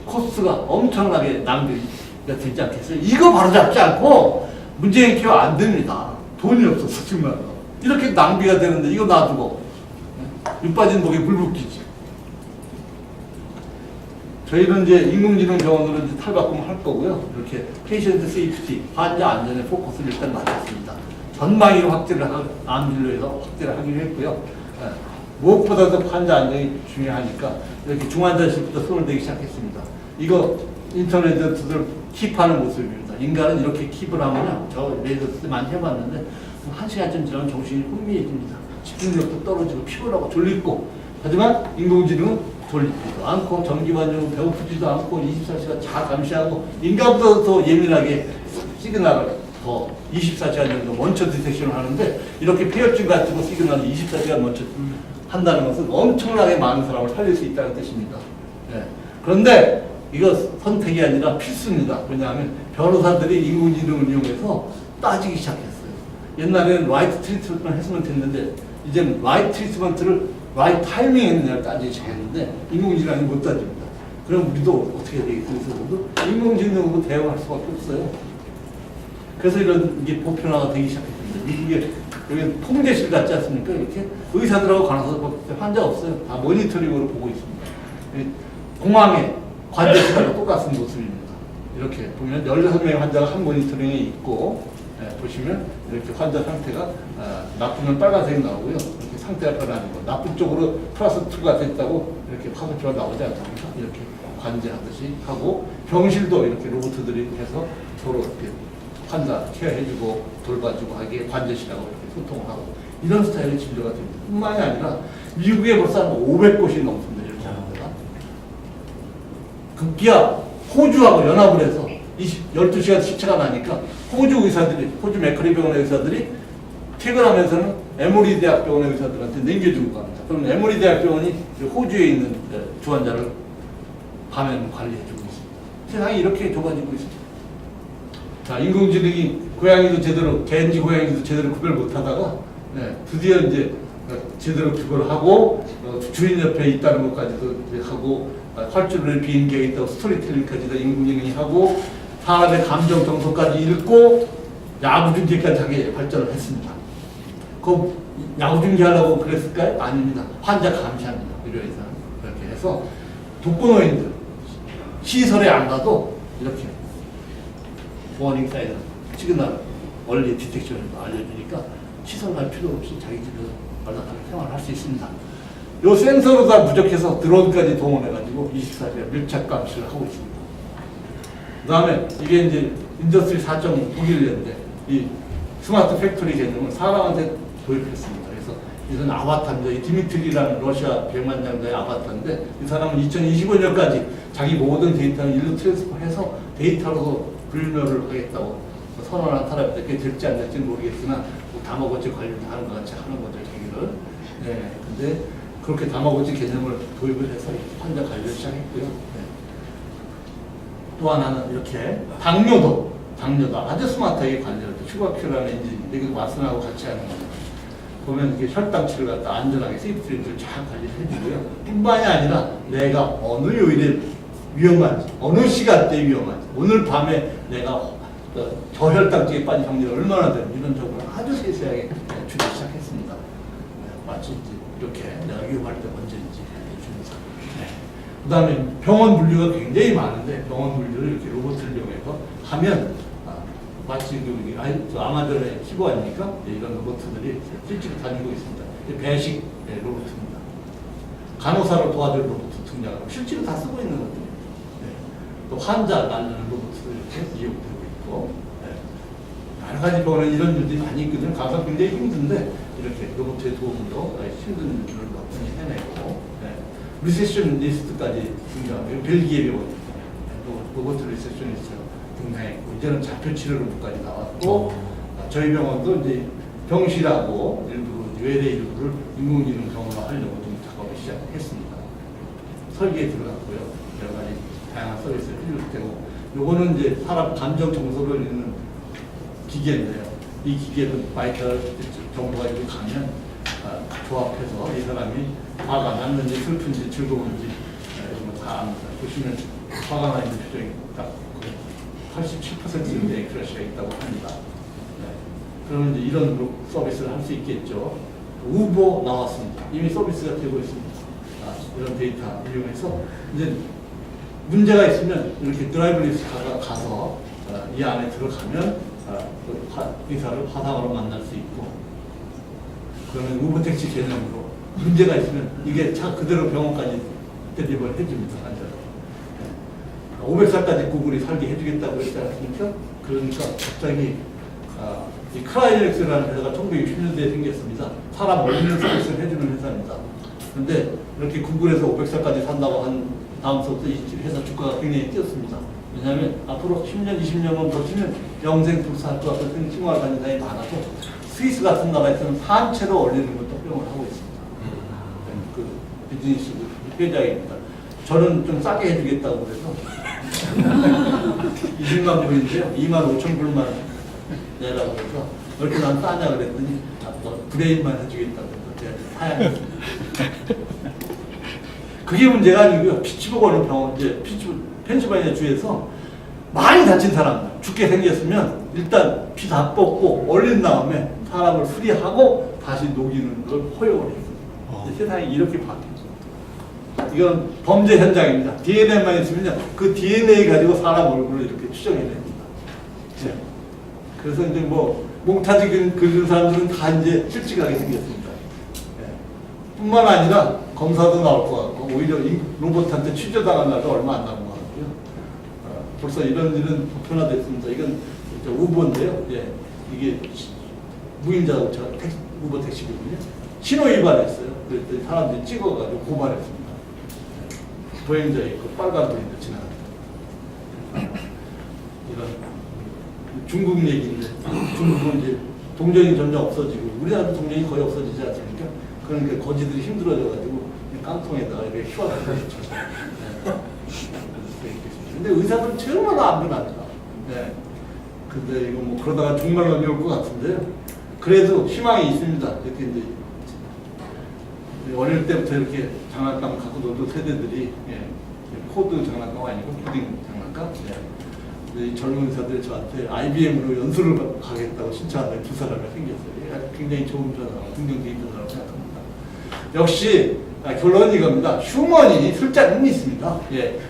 코스가 엄청나게 낭비가 되지 않겠어요? 이거 바로잡지 않고 문제 해결 안 됩니다. 돈이 없어서 정말 이렇게 낭비가 되는데 이거 놔두고 육 빠진 목에 물 붓기지. 저희는 이제 인공지능 병원으로 이제 탈바꿈을 할 거고요. 이렇게 페이션트 세이프티, 환자 안전에 포커스를 일단 맞췄습니다. 전방위로 확대를 암진료에서 확대를 하기로 했고요. 무엇보다도 환자 안전이 중요하니까 이렇게 중환자실부터 손을 대기 시작했습니다. 이거 인터넷에서 킵하는 모습입니다. 인간은 이렇게 킵을 하면요, 저 레이더 많이 해봤는데 1시간쯤 지나면 정신이 혼미해집니다. 집중력도 떨어지고 피곤하고 졸리고. 하지만 인공지능은 졸리지도 않고 전기반응은 배고프지도 않고 24시간 잘 감시하고 인간보다 더 예민하게 시그널을 더 24시간 정도 먼저 디텍션을 하는데, 이렇게 폐혈증 가지고 시그널을 24시간 먼저 한다는 것은 엄청나게 많은 사람을 살릴 수 있다는 뜻입니다. 네. 그런데 이거 선택이 아니라 필수입니다. 왜냐하면 변호사들이 인공지능을 이용해서 따지기 시작했어요. 옛날에는 라이트 트리트먼트를 했으면 됐는데 이제는 라이트 트리트먼트를 라이트 타이밍에 있느냐를 따지기 시작했는데 인공지능이 못 따집니다. 그럼 우리도 어떻게 해야 되겠어요? 인공지능으로 대응할 수밖에 없어요. 그래서 이런 게 보편화가 되기 시작했습니다. 미국에 여기 통제실 같지 않습니까? 이렇게 의사들하고 간호사 환자 없어요. 다 모니터링으로 보고 있습니다. 공항에 관제실하고 똑같은 모습입니다. 이렇게 보면 16명의 환자가 한 모니터링에 있고, 보시면 이렇게 환자 상태가 나쁘면 빨간색이 나오고요. 이렇게 상태가 변하는 거. 나쁜 쪽으로 플러스 2가 됐다고 이렇게 화살표가 나오지 않습니까? 이렇게 관제하듯이 하고, 병실도 이렇게 로봇들이 해서 서로 이렇게 환자 케어해주고 돌봐주고 하기에 관제실하고 이렇게 소통하고, 이런 스타일의 진료가 됩니다. 뿐만이 아니라 미국에 벌써 한 500곳이 넘습니다. 이렇게 하는 데가. 급기야 호주하고 연합을 해서 12시간 시차가 나니까 호주 의사들이, 호주 맥커리 병원의 의사들이 퇴근하면서는 에모리 대학병원의 의사들한테 넘겨주고 갑니다. 그럼 에모리 대학병원이 호주에 있는 주환자를 밤에는 관리해주고 있습니다. 세상이 이렇게 좁아지고 있습니다. 자, 인공지능이 고양이도 제대로, 개인지 고양이도 제대로 구별 못하다가 드디어 이제 제대로 구별을 하고 주인 옆에 있다는 것까지도 하고, 활주로에 비행기가 있다고 스토리텔링까지도 인공지능이 하고, 사람의 감정 정서까지 읽고 야구 중계까지 하게 발전을 했습니다. 그 야구 중계하려고 그랬을까요? 아닙니다. 환자 감시합니다. 의료에서 그렇게 해서 독거노인들 시설에 안 가도 이렇게 워닝 사인을 시그널 원리 디텍션을 알려주니까 시설 갈 필요 없이 자기 집에서 말라하게 생활할 수 있습니다. 요 센서로 다 부족해서 드론까지 동원해가지고 24시간 밀착 감시를 하고 있습니다. 그 다음에 이게 이제 인더스트리 4.9일인데 이 스마트 팩토리 개념을 사람한테 도입했습니다. 그래서 이건 아바타입니다. 이 디미트리라는 러시아 백만장자의 아바타인데, 이 사람은 2025년까지 자기 모든 데이터를 일로 트랜스퍼해서 데이터로 불멸을 하겠다고 선언한 사람인데, 그게 될지 안 될지는 모르겠지만 뭐 다마고치 관련하는 것 같이 하는 거죠, 자기를. 네, 근데 그렇게 다마고치 개념을 도입을 해서 환자 관리를 시작했고요. 네. 또 하나는 이렇게 당뇨도 아주 스마트하게 관리를 해요. 슈가큐라는 엔진인데 이거 왓슨하고 같이 하는 겁니다. 보면 이게 혈당치를 갖다 안전하게 세이프트리를 잘 관리를 해주고요. 뿐만이 아니라 내가 어느 요일에 위험한지, 어느 시간대에 위험한지, 오늘 밤에 내가 저혈당증에 빠질 확률이 얼마나 되는지 이런 쪽으로 아주 세세하게 주기 시작했습니다. 마치 이렇게 내가 위험할 때 언제인지 주면서 그 다음에 병원 물류가 굉장히 많은데 병원 물류를 이렇게 로봇을 이용해서 하면 마치 저 아마존의 시보 아닙니까? 이런 로봇들이 실제로 다니고 있습니다. 배식 로봇입니다. 간호사를 도와줄 로봇도 등장하고 실제로 다 쓰고 있는 것들이에요. 또 환자 낳는 로봇도 이렇게 이용되고 있고 여러 가지 병원에 이런 일들이 많이 있거든요. 가서 굉장히 힘든데 이렇게 로봇의 도움으로 힘든 일을 많이 해내고 리세셔니스트까지 등장하고 벨기에 병원입니다. 로봇 리세셔니스트가 등장했고 이제는 자표 치료로까지 나왔고 저희 병원도 이제 병실하고 일부 외래 일부를 인공지능 병원화 하려고 좀 작업을 시작했습니다. 설계에 들어갔고요. 여러 가지 다양한 서비스를 필요되고 요거는 이제 사람 감정 정서를 읽는 기계인데요. 이 기계는 바이탈 정보가 이렇게 가면 조합해서 이 사람이 화가 났는지 슬픈지 즐거운지 이런 거 다 압니다. 보시면 화가 나 있는 표정이 딱 87% 이상의 크래시가 있다고 합니다. 그러면 이제 이런 서비스를 할 수 있겠죠. 우버 나왔습니다. 이미 서비스가 되고 있습니다. 이런 데이터 이용해서 이제 문제가 있으면 이렇게 드라이브 리스트가 가서 이 안에 들어가면 의사를 화상으로 만날 수 있고 그러면 우버 택시 개념으로 문제가 있으면 이게 차 그대로 병원까지 데리버를 해줍니다. 500살까지 구글이 살게 해주겠다고 했지 않습니까? 그러니까 갑자기 이 크라이넥스라는 회사가 1960년대에 생겼습니다. 사람 올리는 서비스를 해주는 회사입니다. 그런데 이렇게 구글에서 500살까지 산다고 한 다음부터 이 회사 주가가 굉장히 뛰었습니다. 왜냐하면 앞으로 10년, 20년만 더 치면 영생 불사할 것 같은 생활 관련자이 많아서 스위스 같은 나라에서는 산채로 올리는 걸 특병을 하고 있습니다. 그 비즈니스 회장입니다. 저는 좀 싸게 해주겠다고 그래서 20만 불인데요. 2만 5천 불만 내라고 해서 왜 이렇게 난 싸냐 그랬더니 너 브레인만 해주겠다고 해서 제가 사양했습니다. 그게 문제가 아니고요. 피츠버그 병원, 이제 펜실바니아 주에서 많이 다친 사람, 죽게 생겼으면 일단 피 다 뽑고 올린 다음에 사람을 수리하고 다시 녹이는 걸 허용을 했습니다. 세상이 이렇게 바뀌었죠. 이건 범죄 현장입니다. DNA만 있으면요. 그 DNA 가지고 사람 얼굴을 이렇게 추정해냅니다. 네. 그래서 이제 뭐, 몽타주 긁은 사람들은 다 이제 실직하게 생겼습니다. 네. 뿐만 아니라 검사도 나올 것 같고, 오히려 이 로봇한테 취조당한 날도 얼마 안 남은 것 같고요. 벌써 이런 일은 보편화됐습니다. 이건 우버인데요. 예. 이게 무임자동차 우버 택시거든요. 신호 위반했어요. 그랬더니 사람들이 찍어가지고 고발했습니다. 보행자 있고 빨간불인데 지나갑니다. 이런 중국 얘기인데 중국은 이제 동전이 점점 없어지고 우리나라도 동전이 거의 없어지지 않습니까? 그러니까 거지들이 힘들어져가지고 깡통에다가 이렇게 휘어가지고 근데 의사들은 정말로 안 변합니다. 네. 근데 이거 뭐 그러다가 종말론이 올 것 같은데요. 그래도 희망이 있습니다. 이렇게 이제 어릴 때부터 이렇게 장난감 갖고 놀던 세대들이 코드 장난감 아니고 푸딩 장난감. 이 젊은 의사들이 저한테 IBM으로 연수를 가겠다고 신청하는 두 사람이 생겼어요. 굉장히 좋은 변화고 긍정적인 변화라고 생각합니다. 역시 결론은 이겁니다. 휴먼이 술자리는 있습니다. 예.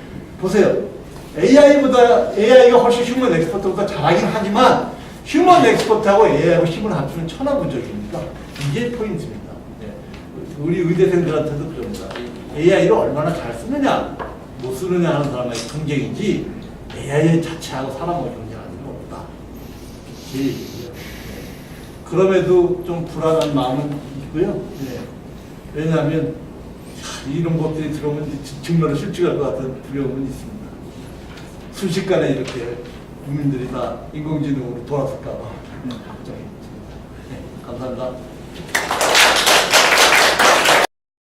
보세요. AI가 훨씬 휴먼 엑스퍼트보다 잘하긴 하지만 휴먼 엑스퍼트하고 AI하고 힘을 합치면 천하무적입니다. 이게 포인트입니다. 예. 우리 의대생들한테도 그럽니다. AI를 얼마나 잘 쓰느냐, 못 쓰느냐 하는 사람의 경쟁이지 AI 자체하고 사람하고 경쟁하는 건 없다. 제 얘기고요. 예. 그럼에도 좀 불안한 마음은 있고요. 예. 왜냐하면 이런 것들이 들어오면 정말로 실직할 것 같은 두려움은 있습니다. 순식간에 이렇게 국민들이 다 인공지능으로 돌아설까 봐 걱정이 있습니다. 네, 감사합니다.